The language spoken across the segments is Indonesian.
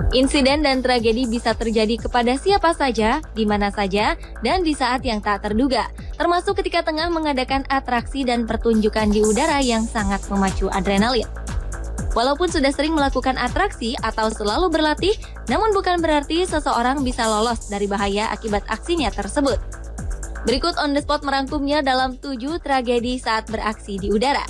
Insiden dan tragedi bisa terjadi kepada siapa saja, di mana saja, dan di saat yang tak terduga, termasuk ketika tengah mengadakan atraksi dan pertunjukan di udara yang sangat memacu adrenalin. Walaupun sudah sering melakukan atraksi atau selalu berlatih, namun bukan berarti seseorang bisa lolos dari bahaya akibat aksinya tersebut. Berikut On The Spot merangkumnya dalam 7 tragedi saat beraksi di udara.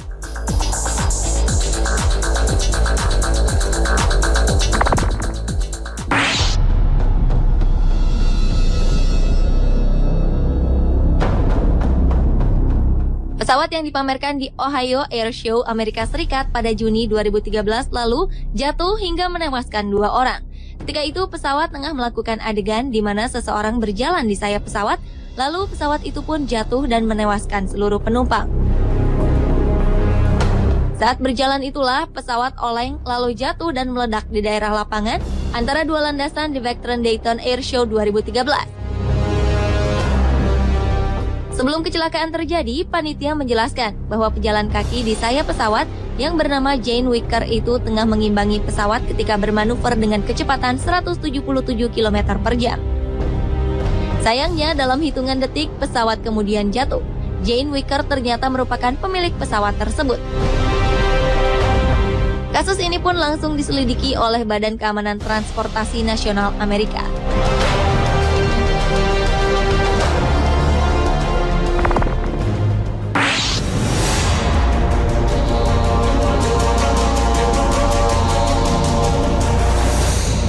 Pesawat yang dipamerkan di Ohio Air Show Amerika Serikat pada Juni 2013 lalu jatuh hingga menewaskan 2 orang. Ketika itu pesawat tengah melakukan adegan di mana seseorang berjalan di sayap pesawat, lalu pesawat itu pun jatuh dan menewaskan seluruh penumpang. Saat berjalan itulah pesawat oleng lalu jatuh dan meledak di daerah lapangan antara 2 landasan di Veteran Dayton Air Show 2013. Sebelum kecelakaan terjadi, panitia menjelaskan bahwa pejalan kaki di sayap pesawat yang bernama Jane Wicker itu tengah mengimbangi pesawat ketika bermanuver dengan kecepatan 177 km per jam. Sayangnya, dalam hitungan detik, pesawat kemudian jatuh. Jane Wicker ternyata merupakan pemilik pesawat tersebut. Kasus ini pun langsung diselidiki oleh Badan Keamanan Transportasi Nasional Amerika.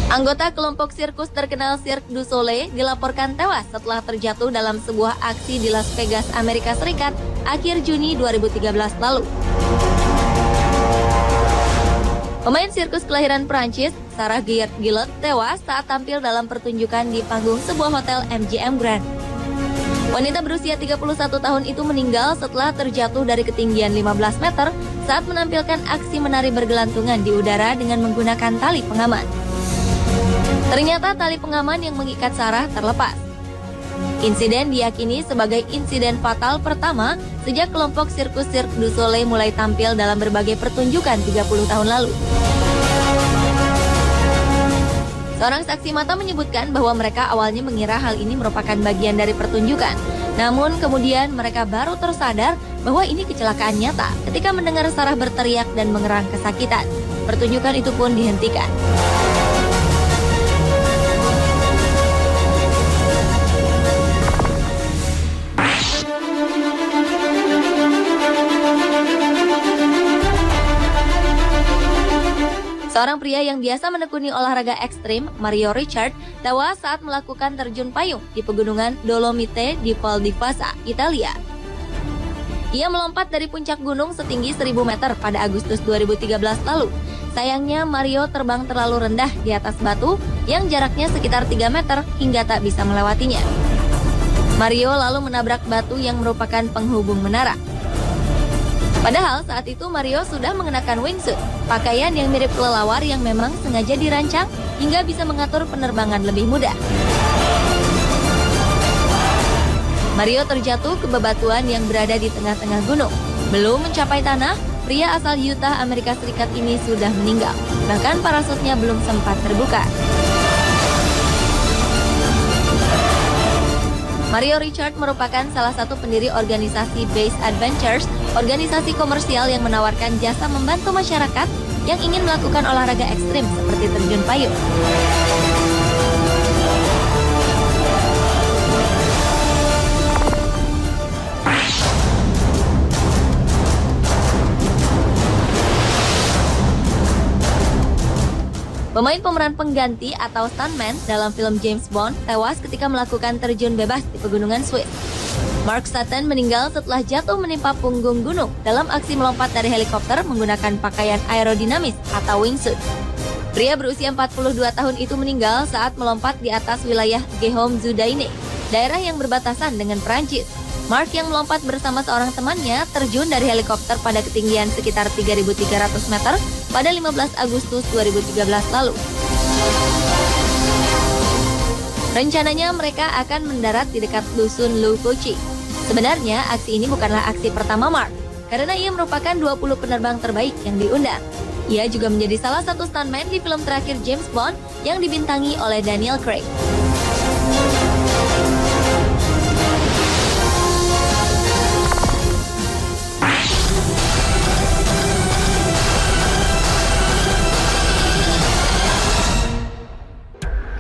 Anggota kelompok sirkus terkenal Cirque du Soleil dilaporkan tewas setelah terjatuh dalam sebuah aksi di Las Vegas, Amerika Serikat, akhir Juni 2013 lalu. Pemain sirkus kelahiran Prancis, Sarah Gillot, tewas saat tampil dalam pertunjukan di panggung sebuah hotel MGM Grand. Wanita berusia 31 tahun itu meninggal setelah terjatuh dari ketinggian 15 meter saat menampilkan aksi menari bergelantungan di udara dengan menggunakan tali pengaman. Ternyata tali pengaman yang mengikat Sarah terlepas. Insiden diyakini sebagai insiden fatal pertama sejak kelompok sirkus Cirque du Soleil mulai tampil dalam berbagai pertunjukan 30 tahun lalu. Seorang saksi mata menyebutkan bahwa mereka awalnya mengira hal ini merupakan bagian dari pertunjukan. Namun kemudian mereka baru tersadar bahwa ini kecelakaan nyata ketika mendengar Sarah berteriak dan mengerang kesakitan. Pertunjukan itu pun dihentikan. Seorang pria yang biasa menekuni olahraga ekstrim, Mario Richard, tewas saat melakukan terjun payung di pegunungan Dolomite di Val di Fassa, Italia. Ia melompat dari puncak gunung setinggi 1000 meter pada Agustus 2013 lalu. Sayangnya Mario terbang terlalu rendah di atas batu yang jaraknya sekitar 3 meter hingga tak bisa melewatinya. Mario lalu menabrak batu yang merupakan penghubung menara. Padahal saat itu Mario sudah mengenakan wingsuit, pakaian yang mirip kelelawar yang memang sengaja dirancang hingga bisa mengatur penerbangan lebih mudah. Mario terjatuh ke bebatuan yang berada di tengah-tengah gunung. Belum mencapai tanah, pria asal Utah, Amerika Serikat ini sudah meninggal. Bahkan parasutnya belum sempat terbuka. Mario Richard merupakan salah satu pendiri organisasi Base Adventures, organisasi komersial yang menawarkan jasa membantu masyarakat yang ingin melakukan olahraga ekstrim seperti terjun payung. Pemain pemeran pengganti atau stuntman dalam film James Bond tewas ketika melakukan terjun bebas di pegunungan Swiss. Mark Sutton meninggal setelah jatuh menimpa punggung gunung dalam aksi melompat dari helikopter menggunakan pakaian aerodinamis atau wingsuit. Pria berusia 42 tahun itu meninggal saat melompat di atas wilayah Guillaume-Jourdain, daerah yang berbatasan dengan Prancis. Mark yang melompat bersama seorang temannya terjun dari helikopter pada ketinggian sekitar 3.300 meter pada 15 Agustus 2013 lalu. Rencananya mereka akan mendarat di dekat dusun Lukochi. Sebenarnya aksi ini bukanlah aksi pertama Mark, karena ia merupakan 20 penerbang terbaik yang diundang. Ia juga menjadi salah satu stuntman di film terakhir James Bond yang dibintangi oleh Daniel Craig.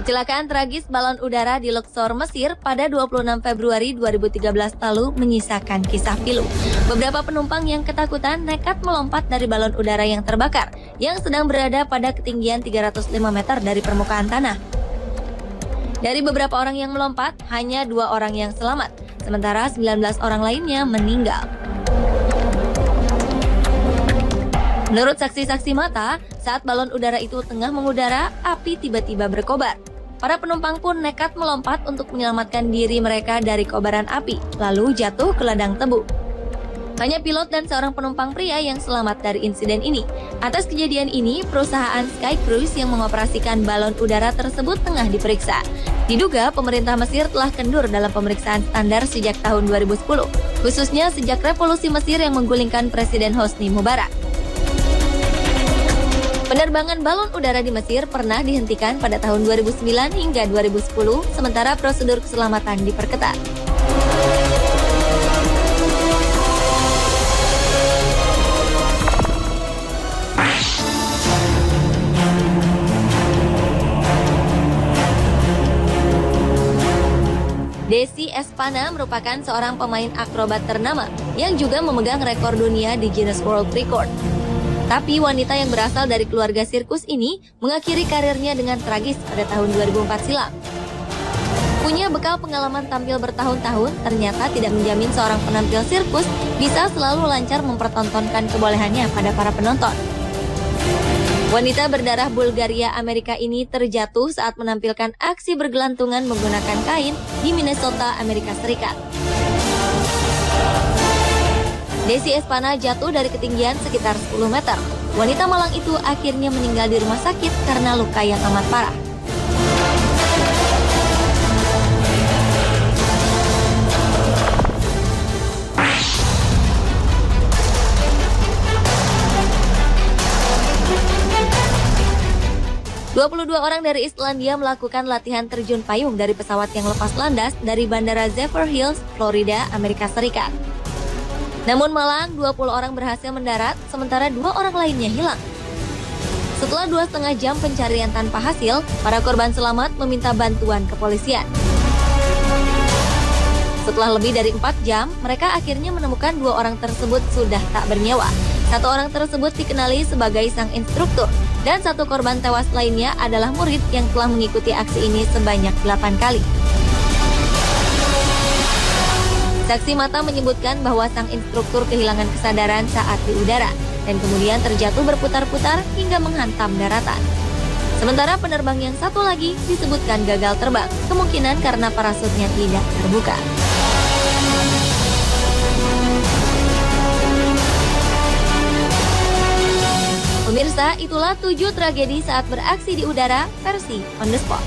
Kecelakaan tragis balon udara di Luxor, Mesir pada 26 Februari 2013 lalu menyisakan kisah pilu. Beberapa penumpang yang ketakutan nekat melompat dari balon udara yang terbakar, yang sedang berada pada ketinggian 305 meter dari permukaan tanah. Dari beberapa orang yang melompat, hanya 2 orang yang selamat, sementara 19 orang lainnya meninggal. Menurut saksi-saksi mata, saat balon udara itu tengah mengudara, api tiba-tiba berkobar. Para penumpang pun nekat melompat untuk menyelamatkan diri mereka dari kobaran api, lalu jatuh ke ladang tebu. Hanya pilot dan seorang penumpang pria yang selamat dari insiden ini. Atas kejadian ini, perusahaan Sky Cruise yang mengoperasikan balon udara tersebut tengah diperiksa. Diduga pemerintah Mesir telah kendur dalam pemeriksaan standar sejak tahun 2010, khususnya sejak revolusi Mesir yang menggulingkan Presiden Hosni Mubarak. Penerbangan balon udara di Mesir pernah dihentikan pada tahun 2009 hingga 2010, sementara prosedur keselamatan diperketat. Desi Espana merupakan seorang pemain akrobat ternama yang juga memegang rekor dunia di Guinness World Record. Tapi wanita yang berasal dari keluarga sirkus ini mengakhiri karirnya dengan tragis pada tahun 2004 silam. Punya bekal pengalaman tampil bertahun-tahun, ternyata tidak menjamin seorang penampil sirkus bisa selalu lancar mempertontonkan kebolehannya pada para penonton. Wanita berdarah Bulgaria Amerika ini terjatuh saat menampilkan aksi bergelantungan menggunakan kain di Minnesota, Amerika Serikat. Desi Espana jatuh dari ketinggian sekitar 10 meter. Wanita Malang itu akhirnya meninggal di rumah sakit karena luka yang amat parah. ...22 orang dari Islandia melakukan latihan terjun payung dari pesawat yang lepas landas dari Bandara Zephyr Hills, Florida, Amerika Serikat. Namun malang 20 orang berhasil mendarat, sementara 2 orang lainnya hilang. Setelah 2,5 jam pencarian tanpa hasil, para korban selamat meminta bantuan kepolisian. Setelah lebih dari 4 jam, mereka akhirnya menemukan 2 orang tersebut sudah tak bernyawa. 1 orang tersebut dikenali sebagai sang instruktur, dan 1 korban tewas lainnya adalah murid yang telah mengikuti aksi ini sebanyak 8 kali. Saksi mata menyebutkan bahwa sang instruktur kehilangan kesadaran saat di udara dan kemudian terjatuh berputar-putar hingga menghantam daratan. Sementara penerbang yang satu lagi disebutkan gagal terbang, kemungkinan karena parasutnya tidak terbuka. Pemirsa, itulah 7 tragedi saat beraksi di udara versi On The Spot.